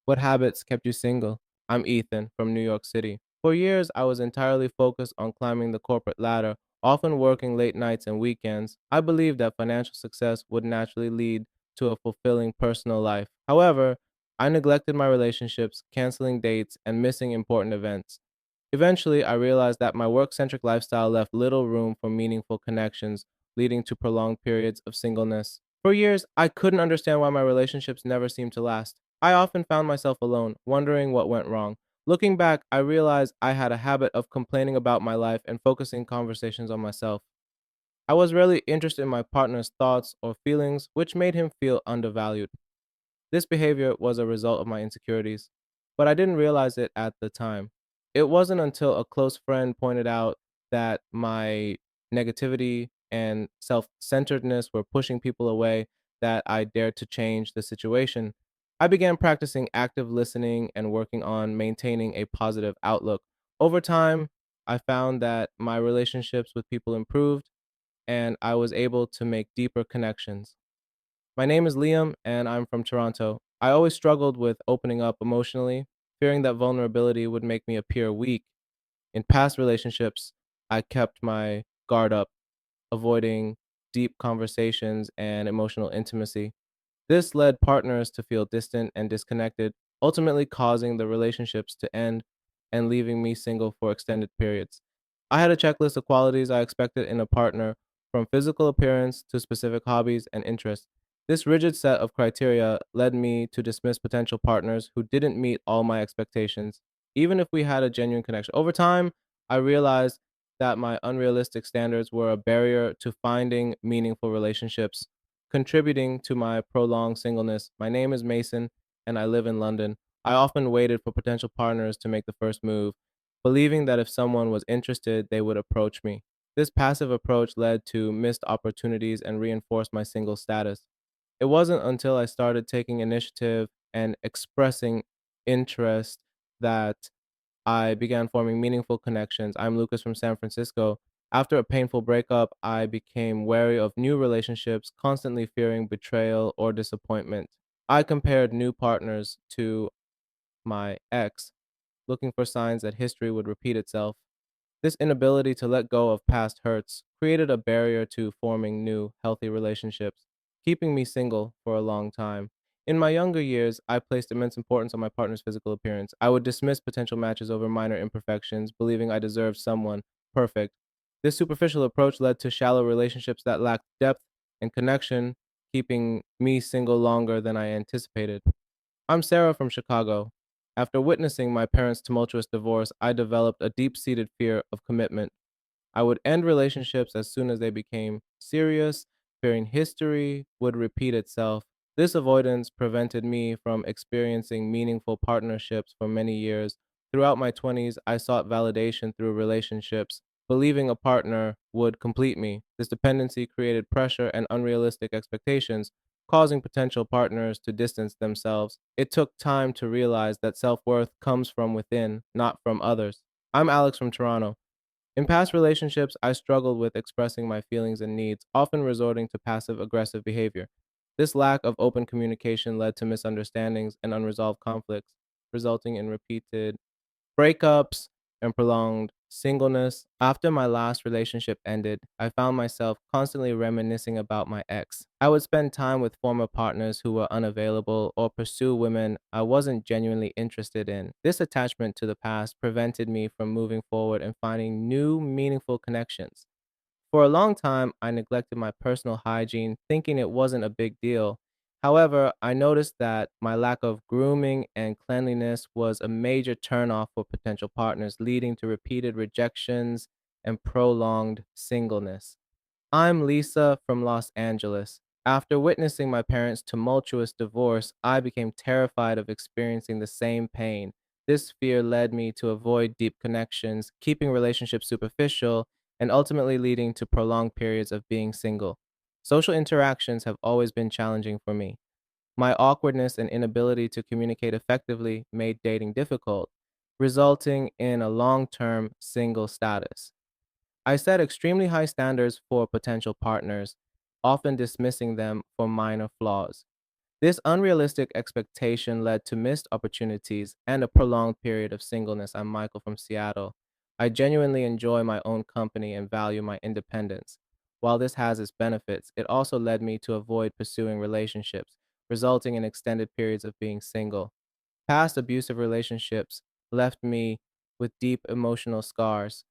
What habits kept you single? I'm Ethan from New York City. For years, I was entirely focused on climbing the corporate ladder, often working late nights and weekends. I believed that financial success would naturally lead to a fulfilling personal life. However, I neglected my relationships, canceling dates, and missing important events. Eventually, I realized that my work centric lifestyle left little room for meaningful connections, leading to prolonged periods of singleness. For years, I couldn't understand why my relationships never seemed to last. I often found myself alone, wondering what went wrong. Looking back, I realized I had a habit of complaining about my life and focusing conversations on myself. I was rarely interested in my partner's thoughts or feelings, which made him feel undervalued. This behavior was a result of my insecurities, but I didn't realize it at the time. It wasn't until a close friend pointed out that my negativity and self centeredness were pushing people away that I dared to change the situation. I began practicing active listening and working on maintaining a positive outlook. Over time, I found that my relationships with people improved and I was able to make deeper connections. My name is Liam, and I'm from Toronto. I always struggled with opening up emotionally, fearing that vulnerability would make me appear weak. In past relationships, I kept my guard up, avoiding deep conversations and emotional intimacy. This led partners to feel distant and disconnected, ultimately causing the relationships to end and leaving me single for extended periods. I had a checklist of qualities I expected in a partner, from physical appearance to specific hobbies and interests. This rigid set of criteria led me to dismiss potential partners who didn't meet all my expectations, even if we had a genuine connection. Over time, I realized that my unrealistic standards were a barrier to finding meaningful relationships, contributing to my prolonged singleness. My name is Mason, and I live in London. I often waited for potential partners to make the first move, believing that if someone was interested, they would approach me. This passive approach led to missed opportunities and reinforced my single status. It wasn't until I started taking initiative and expressing interest that I began forming meaningful connections. I'm Lucas from San Francisco. After a painful breakup, I became wary of new relationships, constantly fearing betrayal or disappointment. I compared new partners to my ex, looking for signs that history would repeat itself. This inability to let go of past hurts created a barrier to forming new, healthy relationships, keeping me single for a long time. In my younger years, I placed immense importance on my partner's physical appearance. I would dismiss potential matches over minor imperfections, believing I deserved someone perfect. This superficial approach led to shallow relationships that lacked depth and connection, keeping me single longer than I anticipated. I'm Sarah from Chicago. After witnessing my parents' tumultuous divorce, I developed a deep seated fear of commitment. I would end relationships as soon as they became serious, fearing history would repeat itself. This avoidance prevented me from experiencing meaningful partnerships for many years. Throughout my 20s, I sought validation through relationships, believing a partner would complete me. This dependency created pressure and unrealistic expectations, causing potential partners to distance themselves. It took time to realize that self worth comes from within, not from others. I'm Alex from Toronto. In past relationships, I struggled with expressing my feelings and needs, often resorting to passive aggressive behavior. This lack of open communication led to misunderstandings and unresolved conflicts, resulting in repeated breakups, and prolonged singleness. After my last relationship ended, I found myself constantly reminiscing about my ex. I would spend time with former partners who were unavailable or pursue women I wasn't genuinely interested in. This attachment to the past prevented me from moving forward and finding new, meaningful connections. For a long time, I neglected my personal hygiene, thinking it wasn't a big deal. However, I noticed that my lack of grooming and cleanliness was a major turnoff for potential partners, leading to repeated rejections and prolonged singleness. I'm Lisa from Los Angeles. After witnessing my parents' tumultuous divorce, I became terrified of experiencing the same pain. This fear led me to avoid deep connections, keeping relationships superficial, and ultimately leading to prolonged periods of being single. Social interactions have always been challenging for me. My awkwardness and inability to communicate effectively made dating difficult, resulting in a long term single status. I set extremely high standards for potential partners, often dismissing them for minor flaws. This unrealistic expectation led to missed opportunities and a prolonged period of singleness. I'm Michael from Seattle. I genuinely enjoy my own company and value my independence. While this has its benefits, it also led me to avoid pursuing relationships, resulting in extended periods of being single. Past abusive relationships left me with deep emotional scars.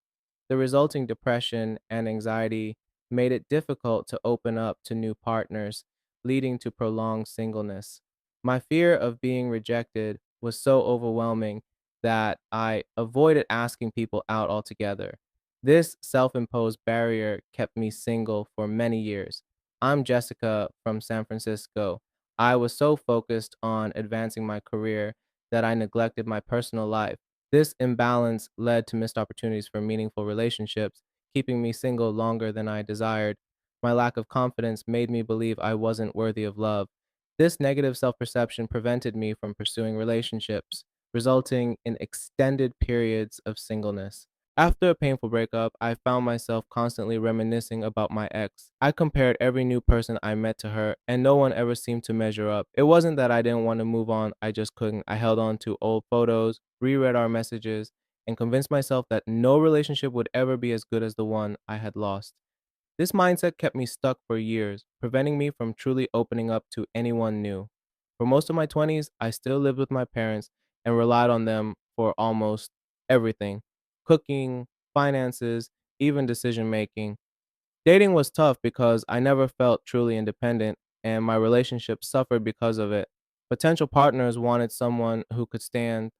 The resulting depression and anxiety made it difficult to open up to new partners, leading to prolonged singleness. My fear of being rejected was so overwhelming that I avoided asking people out altogether. This self imposed barrier kept me single for many years. I'm Jessica from San Francisco. I was so focused on advancing my career that I neglected my personal life. This imbalance led to missed opportunities for meaningful relationships, keeping me single longer than I desired. My lack of confidence made me believe I wasn't worthy of love. This negative self perception prevented me from pursuing relationships, resulting in extended periods of singleness. After a painful breakup, I found myself constantly reminiscing about my ex. I compared every new person I met to her, and no one ever seemed to measure up. It wasn't that I didn't want to move on, I just couldn't. I held on to old photos, reread our messages, and convinced myself that no relationship would ever be as good as the one I had lost. This mindset kept me stuck for years, preventing me from truly opening up to anyone new. For most of my 20s, I still lived with my parents and relied on them for almost everything: cooking, finances, even decision making. Dating was tough because I never felt truly independent, and my relationship suffered because of it. Potential partners wanted someone who could stand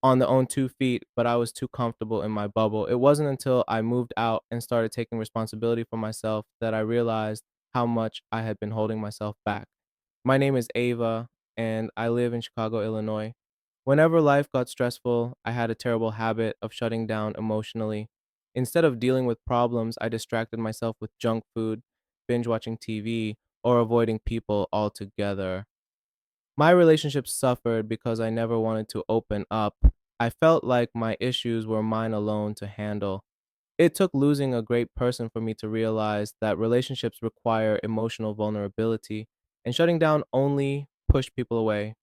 on their own 2 feet, but I was too comfortable in my bubble. It wasn't until I moved out and started taking responsibility for myself that I realized how much I had been holding myself back. My name is Ava, and I live in Chicago, Illinois. Whenever life got stressful, I had a terrible habit of shutting down emotionally. Instead of dealing with problems, I distracted myself with junk food, binge watching TV, or avoiding people altogether. My relationship suffered because I never wanted to open up. I felt like my issues were mine alone to handle. It took losing a great person for me to realize that relationships require emotional vulnerability, and shutting down only pushed people away.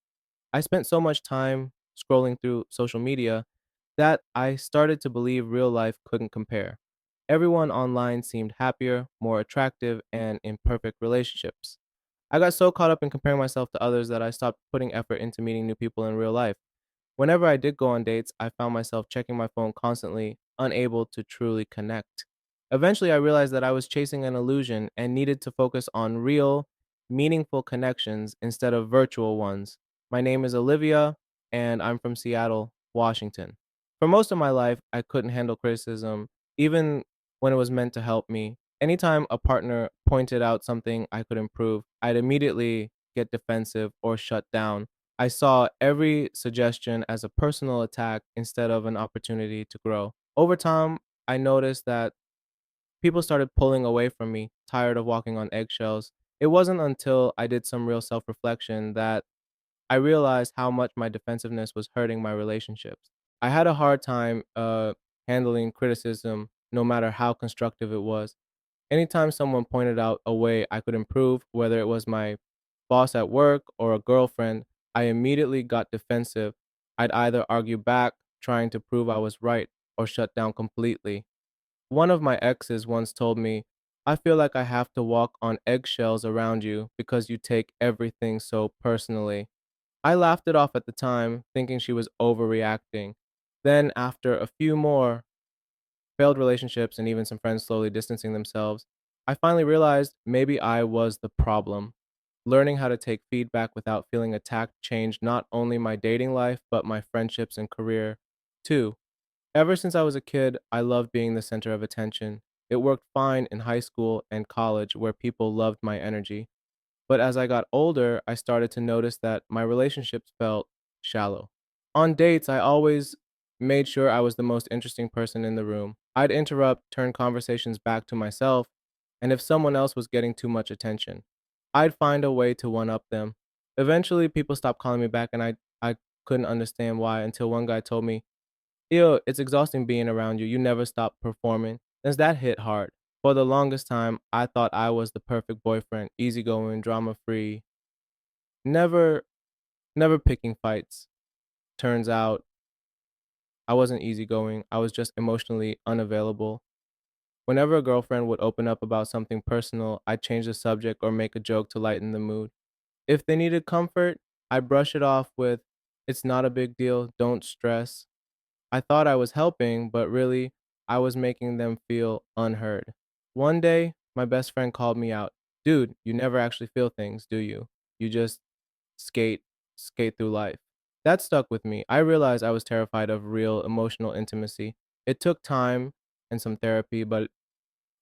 I spent so much time scrolling through social media that I started to believe real life couldn't compare. Everyone online seemed happier, more attractive, and in perfect relationships. I got so caught up in comparing myself to others that I stopped putting effort into meeting new people in real life. Whenever I did go on dates, I found myself checking my phone constantly, unable to truly connect. Eventually, I realized that I was chasing an illusion and needed to focus on real, meaningful connections instead of virtual ones. My name is Olivia, and I'm from Seattle, Washington. For most of my life, I couldn't handle criticism, even when it was meant to help me. Anytime a partner pointed out something I could improve, I'd immediately get defensive or shut down. I saw every suggestion as a personal attack instead of an opportunity to grow. Over time, I noticed that people started pulling away from me, tired of walking on eggshells. It wasn't until I did some real self reflection that I realized how much my defensiveness was hurting my relationships. I had a hard time handling criticism, no matter how constructive it was. Anytime someone pointed out a way I could improve, whether it was my boss at work or a girlfriend, I immediately got defensive. I'd either argue back, trying to prove I was right, or shut down completely. One of my exes once told me, "I feel like I have to walk on eggshells around you because you take everything so personally." I laughed it off at the time, thinking she was overreacting. Then, after a few more failed relationships, and even some friends slowly distancing themselves, I finally realized maybe I was the problem. Learning how to take feedback without feeling attacked changed not only my dating life, but my friendships and career too. Ever since I was a kid, I loved being the center of attention. It worked fine in high school and college where people loved my energy. But as I got older, I started to notice that my relationships felt shallow. On dates, I always made sure I was the most interesting person in the room. I'd interrupt, turn conversations back to myself, and if someone else was getting too much attention, I'd find a way to one up them. Eventually, people stopped calling me back, and I couldn't understand why until one guy told me, "Ew, it's exhausting being around you. You never stop performing." As that hit hard. For the longest time, I thought I was the perfect boyfriend, easygoing, drama free. Never, never picking fights. Turns out I wasn't easygoing. I was just emotionally unavailable. Whenever a girlfriend would open up about something personal, I'd change the subject or make a joke to lighten the mood. If they needed comfort, I'd brush it off with, "It's not a big deal, don't stress." I thought I was helping, but really, I was making them feel unheard. One day, my best friend called me out. "Dude, you never actually feel things, do you? You just skate, skate through life." That stuck with me. I realized I was terrified of real emotional intimacy. It took time and some therapy, but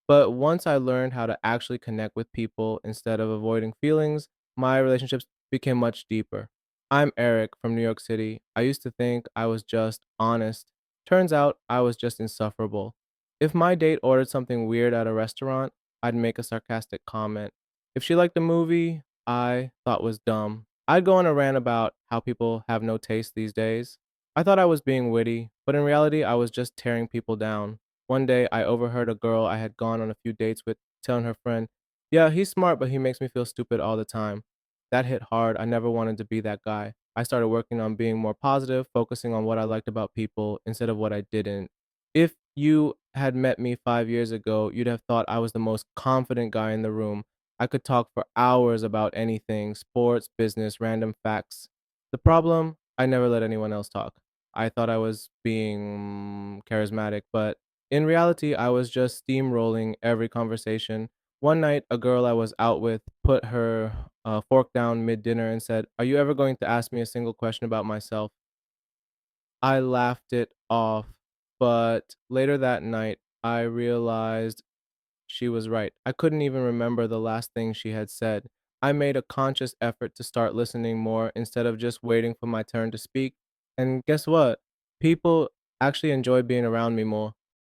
once I learned how to actually connect with people instead of avoiding feelings, my relationships became much deeper. I'm Eric from New York City. I used to think I was just honest. Turns out I was just insufferable. If my date ordered something weird at a restaurant, I'd make a sarcastic comment. If she liked a movie I thought was dumb, I'd go on a rant about how people have no taste these days. I thought I was being witty, but in reality, I was just tearing people down. One day, I overheard a girl I had gone on a few dates with telling her friend, "Yeah, he's smart, but he makes me feel stupid all the time." That hit hard. I never wanted to be that guy. I started working on being more positive, focusing on what I liked about people instead of what I didn't. If you had met me 5 years ago, you'd have thought I was the most confident guy in the room. I could talk for hours about anything: sports, business, random facts. The problem, I never let anyone else talk. I thought I was being charismatic, but in reality, I was just steamrolling every conversation. One night, a girl I was out with put her fork down mid dinner and said, "Are you ever going to ask me a single question about myself?" I laughed it off, but later that night, I realized she was right. I couldn't even remember the last thing she had said. I made a conscious effort to start listening more instead of just waiting for my turn to speak. And guess what? People actually enjoy being around me more.